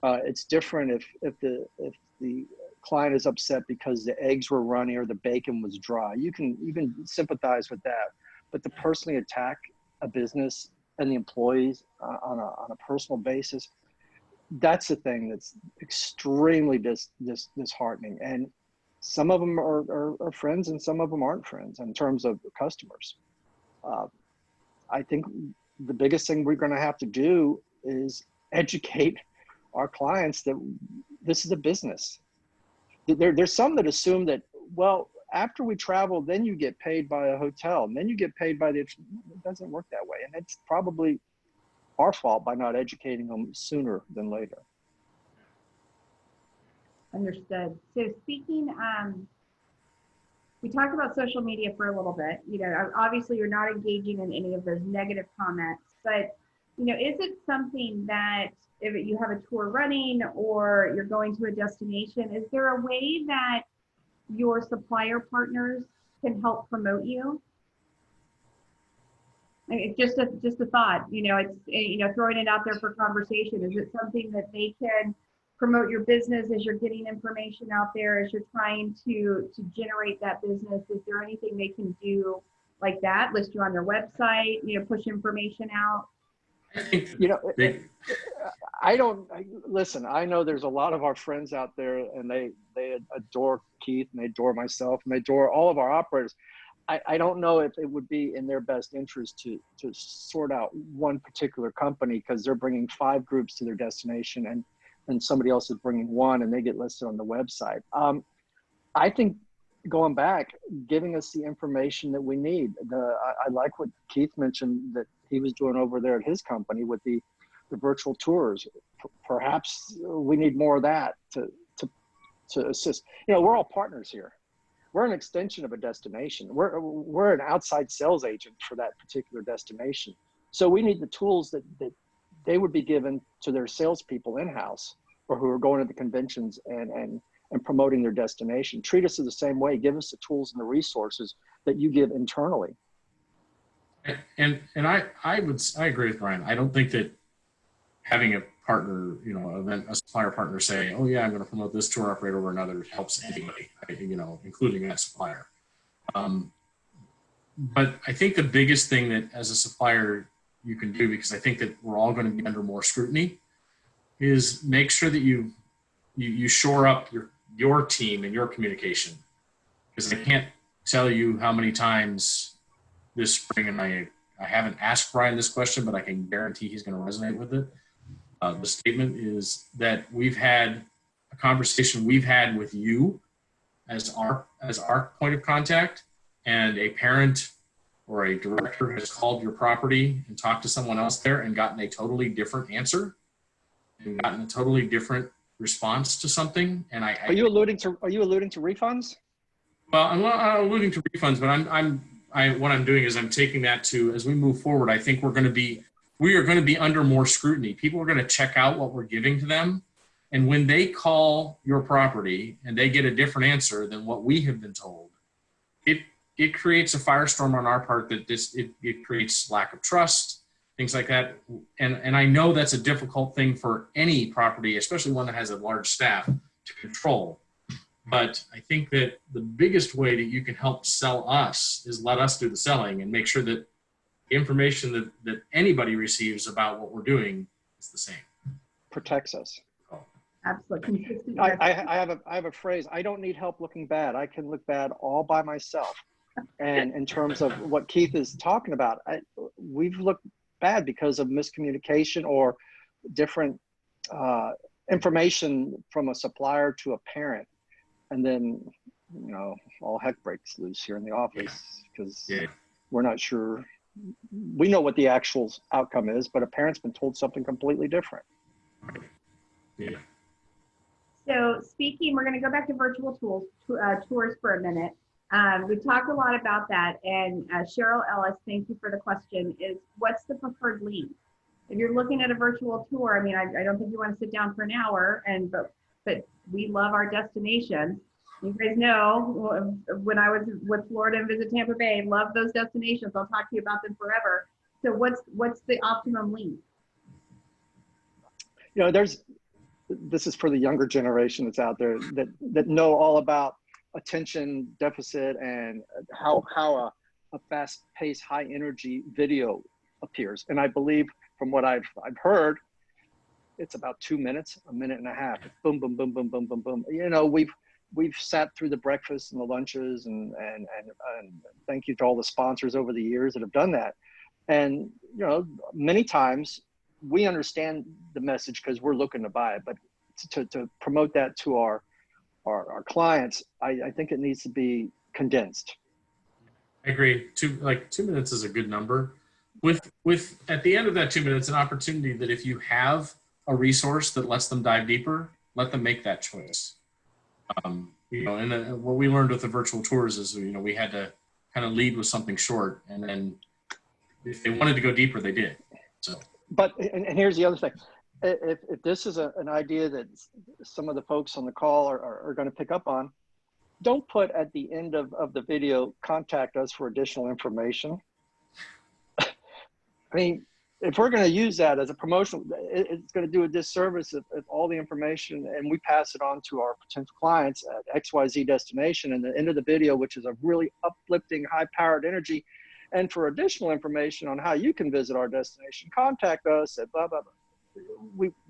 It's different if the client is upset because the eggs were runny or the bacon was dry. You can sympathize with that, but to personally attack a business and the employees on a personal basis, that's the thing that's extremely disheartening. And some of them are friends and some of them aren't friends in terms of customers. I think the biggest thing we're going to have to do is educate our clients that this is a business. There's some that assume that, well, after we travel, then you get paid by a hotel, and then you get paid by it doesn't work that way. And it's probably our fault by not educating them sooner than later. Understood. So speaking, we talked about social media for a little bit. Obviously you're not engaging in any of those negative comments, but is it something that if you have a tour running or you're going to a destination, is there a way that your supplier partners can help promote you? I mean, it's just a thought. It's throwing it out there for conversation. Is it something that they can promote your business as you're getting information out there, as you're trying to generate that business? Is there anything they can do like that? List you on their website, push information out? Listen, I know there's a lot of our friends out there, and they adore Keith, and they adore myself, and they adore all of our operators. I don't know if it would be in their best interest to sort out one particular company, because they're bringing 5 groups to their destination, and somebody else is bringing 1, and they get listed on the website. I think going back, giving us the information that we need. I like what Keith mentioned that he was doing over there at his company with the virtual tours. Perhaps we need more of that to assist. We're all partners here. We're an extension of a destination. We're an outside sales agent for that particular destination. So we need the tools that they would be given to their salespeople in-house, or who are going to the conventions and promoting their destination. Treat us in the same way. Give us the tools and the resources that you give internally. And I agree with Brian. I don't think that having a partner, a supplier partner say, oh yeah, I'm going to promote this tour operator over another helps anybody, including that supplier. but I think the biggest thing that as a supplier you can do, because I think that we're all going to be under more scrutiny, is make sure that you shore up your team and your communication. Because I can't tell you how many times this spring, and I haven't asked Brian this question, but I can guarantee he's going to resonate with it. The statement is that we've had a conversation we've had with you as our point of contact, and a parent or a director has called your property and talked to someone else there and gotten a totally different answer and gotten a totally different response to something. And are you alluding to refunds? Well, I'm not alluding to refunds, but what I'm doing is I'm taking that to, as we move forward, I think we are going to be under more scrutiny. People are going to check out what we're giving to them. And when they call your property and they get a different answer than what we have been told, it creates a firestorm on our part that it creates lack of trust, things like that. And I know that's a difficult thing for any property, especially one that has a large staff, to control. But I think that the biggest way that you can help sell us is let us do the selling and make sure that the information that anybody receives about what we're doing is the same. Protects us. Absolutely. I have a phrase: I don't need help looking bad. I can look bad all by myself. And in terms of what Keith is talking about, we've looked bad because of miscommunication or different information from a supplier to a parent. And then, all heck breaks loose here in the office because we're not sure. We know what the actual outcome is, but a parent's been told something completely different. Yeah. So speaking, we're going to go back to virtual tours for a minute. We've talked a lot about that, and Cheryl Ellis, thank you for the question, is what's the preferred link? If you're looking at a virtual tour, I mean, I don't think you want to sit down for an hour, but we love our destinations. You guys know, when I was with Florida and Visit Tampa Bay, love those destinations. I'll talk to you about them forever. So what's the optimum link? This is for the younger generation that's out there that know all about attention deficit and how a fast-paced, high-energy video appears. And I believe, from what I've heard, it's about 2 minutes, a minute and a half. Boom, boom, boom, boom, boom, boom, boom. We've sat through the breakfasts and the lunches, and thank you to all the sponsors over the years that have done that. And many times we understand the message because we're looking to buy it, but to promote that to our clients, I think it needs to be condensed. I agree. 2 minutes is a good number. With at the end of that 2 minutes, an opportunity that if you have a resource that lets them dive deeper, let them make that choice. And what we learned with the virtual tours is, we had to kind of lead with something short, and then if they wanted to go deeper, they did. So. But here's the other thing. If this is an idea that some of the folks on the call are going to pick up on, don't put at the end of the video, contact us for additional information. I mean, if we're going to use that as a promotional, it's going to do a disservice if all the information, and we pass it on to our potential clients at XYZ destination, and the end of the video, which is a really uplifting, high-powered energy. And for additional information on how you can visit our destination, contact us at blah, blah, blah.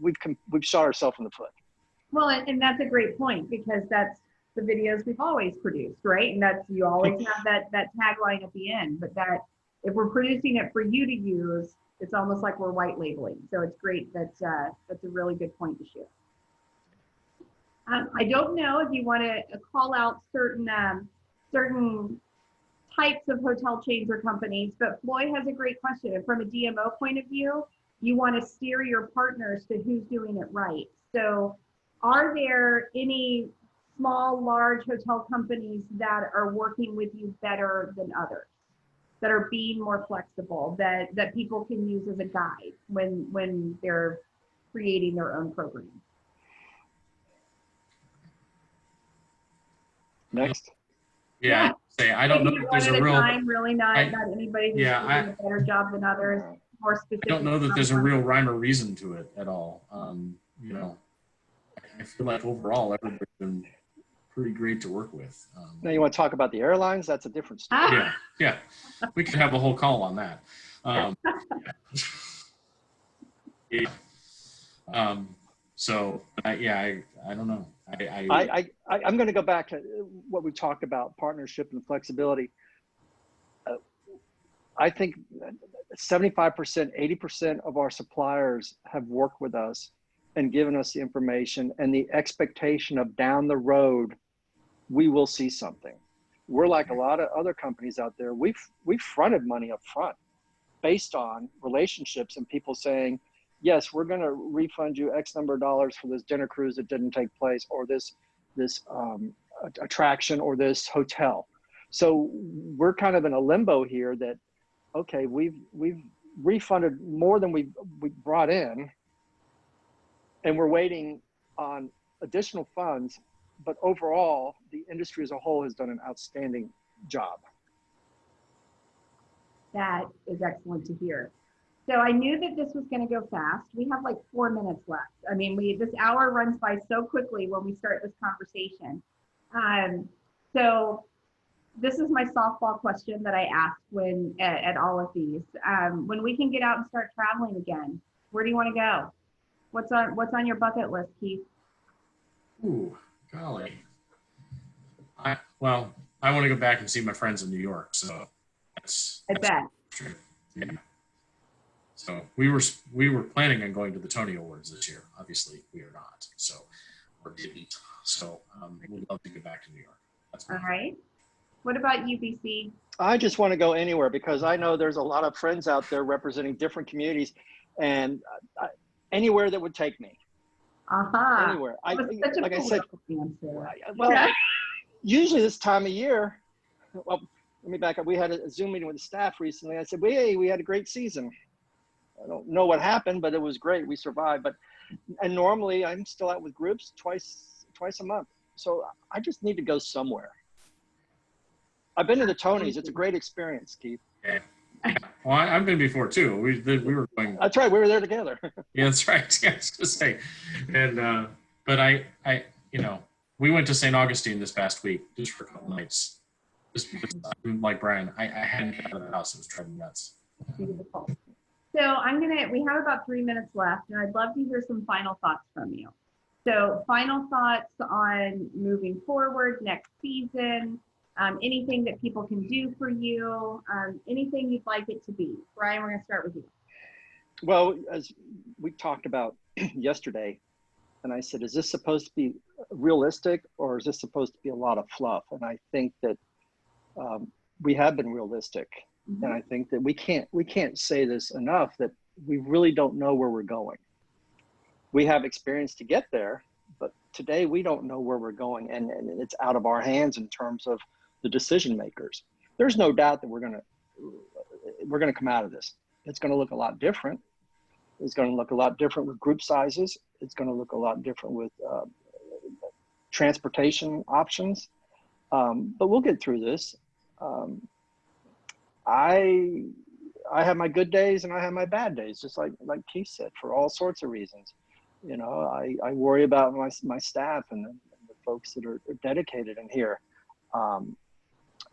We've shot ourselves in the foot. Well, and that's a great point, because that's the videos we've always produced, right? And that's, you always have that tagline at the end, but that if we're producing it for you to use, it's almost like we're white labeling. So it's great. That's a really good point to share. I don't know if you want to call out certain types of hotel chains or companies, but Floyd has a great question. And from a DMO point of view, you want to steer your partners to who's doing it right. So are there any small, large hotel companies that are working with you better than others, that are being more flexible, that people can use as a guide when they're creating their own program? Next. Yeah. I don't know if there's a real really not anybody doing a better job than others. More specific. I don't know that there's a real rhyme or reason to it at all. I feel like overall everybody's been pretty great to work with. Now you want to talk about the airlines? That's a different story. Yeah. We could have a whole call on that. Yeah. So I don't know. I'm going to go back to what we talked about, partnership and flexibility. I think 75%, 80% of our suppliers have worked with us and given us the information and the expectation of down the road, we will see something. We're like a lot of other companies out there. We've fronted money up front based on relationships and people saying, yes, we're going to refund you X number of dollars for this dinner cruise that didn't take place, or this attraction, or this hotel. So we're kind of in a limbo here that, okay, we've refunded more than we brought in, and we're waiting on additional funds. But overall, the industry as a whole has done an outstanding job. That is excellent to hear. So I knew that this was going to go fast. We have like 4 minutes left. I mean, this hour runs by so quickly when we start this conversation. So this is my softball question that I ask when at all of these. When we can get out and start traveling again, where do you want to go? What's on your bucket list, Keith? Ooh, golly. I want to go back and see my friends in New York. So that's bet. True. Yeah. So we were planning on going to the Tony Awards this year. Obviously, we are not. So or didn't. So we'd love to get back to New York. That's all right. What about UBC? I just want to go anywhere because I know there's a lot of friends out there representing different communities, and anywhere that would take me. Anywhere. Like I said, well, usually this time of year, well, let me back up. We had a Zoom meeting with the staff recently. I said, we had a great season. I don't know what happened, but it was great. We survived. And normally I'm still out with groups twice a month. So I just need to go somewhere. I've been to the Tonys. It's a great experience, Keith. Yeah. Well, I've been before too. We were going. That's right. We were there together. Yeah, that's right. Yeah, I was gonna say, and but I we went to St. Augustine this past week just for a couple nights. Just because I'm like Brian, I hadn't got out of the house. It was driving me nuts. Beautiful. So we have about 3 minutes left, and I'd love to hear some final thoughts from you. So final thoughts on moving forward, next season, anything that people can do for you, anything you'd like it to be. Brian, we're going to start with you. Well, as we talked about yesterday, and I said, is this supposed to be realistic or is this supposed to be a lot of fluff? And I think that we have been realistic. Mm-hmm. And I think that we can't say this enough, that we really don't know where we're going. We have experience to get there, but today we don't know where we're going, and it's out of our hands in terms of the decision makers. There's no doubt that we're gonna come out of this. It's gonna look a lot different. It's gonna look a lot different with group sizes. It's gonna look a lot different with transportation options. But we'll get through this. I have my good days and I have my bad days, just like Keith said, for all sorts of reasons. You know, I worry about my staff and the folks that are dedicated in here.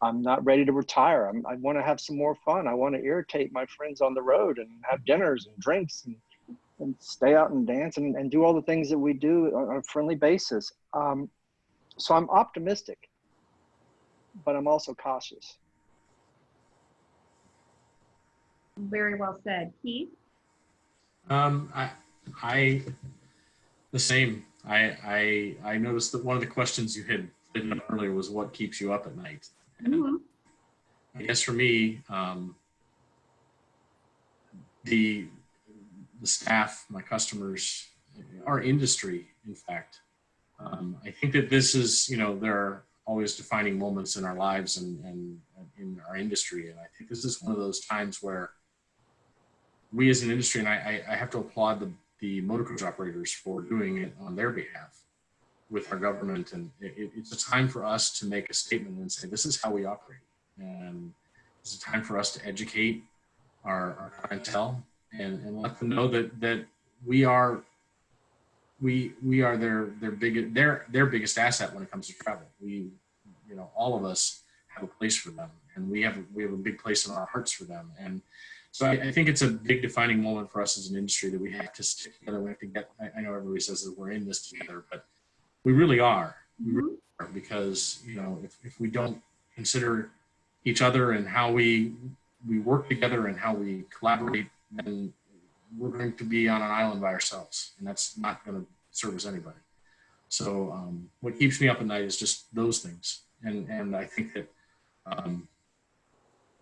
I'm not ready to retire. I want to have some more fun. I want to irritate my friends on the road and have dinners and drinks and stay out and dance and do all the things that we do on a friendly basis. So I'm optimistic, but I'm also cautious. Very well said. Keith? I the same. I noticed that one of the questions you had written earlier was what keeps you up at night. Mm-hmm. I guess for me, the staff, my customers, our industry, in fact, I think that this is, there are always defining moments in our lives and in our industry. And I think this is one of those times where we as an industry, and I have to applaud the motor coach operators for doing it on their behalf with our government. And it's a time for us to make a statement and say, this is how we operate. And it's a time for us to educate our clientele and let them know that we are we are their biggest asset when it comes to travel. We, you know, all of us have a place for them, and we have a big place in our hearts for them. And so I think it's a big defining moment for us as an industry that we have to stick together. We have to get. I know everybody says that we're in this together, but we really are. We really are, because, you know, if we don't consider each other and how we work together and how we collaborate, then we're going to be on an island by ourselves, and that's not going to service anybody. So what keeps me up at night is just those things. And I think that,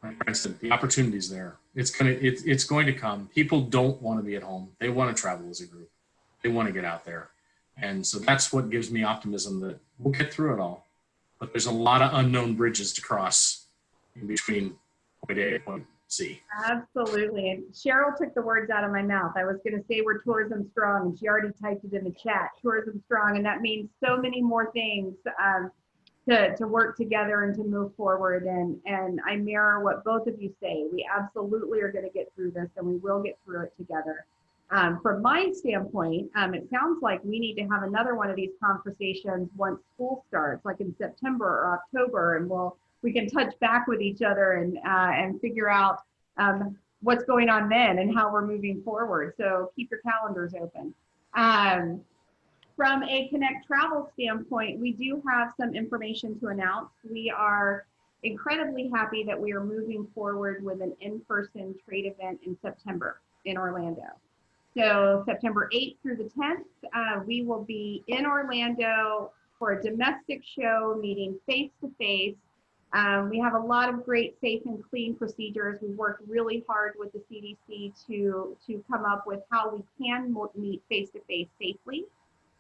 like I said, the opportunity's there. It's going to come. People don't want to be at home. They want to travel as a group. They want to get out there. And so that's what gives me optimism that we'll get through it all. But there's a lot of unknown bridges to cross in between point A and point C. Absolutely. And Cheryl took the words out of my mouth. I was going to say we're tourism strong, and she already typed it in the chat, tourism strong. And that means so many more things to work together and to move forward. And I mirror what both of you say. We absolutely are going to get through this, and we will get through it together. From my standpoint, it sounds like we need to have another one of these conversations once school starts, like in September or October, and we can touch back with each other and figure out what's going on then and how we're moving forward. So keep your calendars open. From a Connect Travel standpoint, we do have some information to announce. We are incredibly happy that we are moving forward with an in-person trade event in September in Orlando. So September 8th through the 10th, we will be in Orlando for a domestic show, meeting face-to-face. We have a lot of great safe and clean procedures. We worked really hard with the CDC to come up with how we can meet face-to-face safely.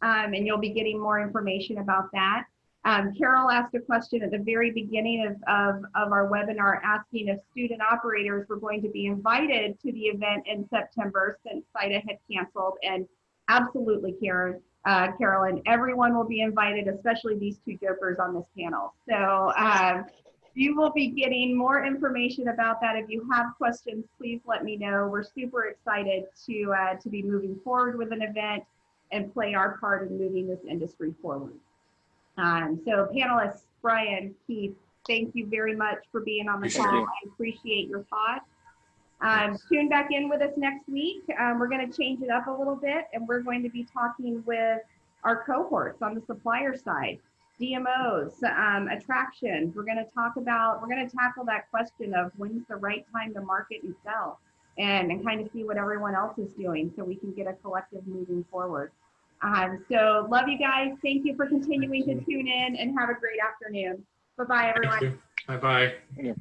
And you'll be getting more information about that. Carol asked a question at the very beginning of our webinar, asking if student operators were going to be invited to the event in September since SIDA had canceled. And absolutely, Carolyn, everyone will be invited, especially these two jokers on this panel. So you will be getting more information about that. If you have questions, please let me know. We're super excited to be moving forward with an event and play our part in moving this industry forward. So panelists, Brian, Keith, thank you very much for being on the call. I appreciate your thoughts. Tune back in with us next week. We're going to change it up a little bit, and we're going to be talking with our cohorts on the supplier side, DMOs, attractions. We're going to tackle that question of when's the right time to market and sell, and kind of see what everyone else is doing so we can get a collective moving forward. So love you guys. Thank you for continuing to tune in, and have a great afternoon. Bye-bye, everyone. Bye-bye.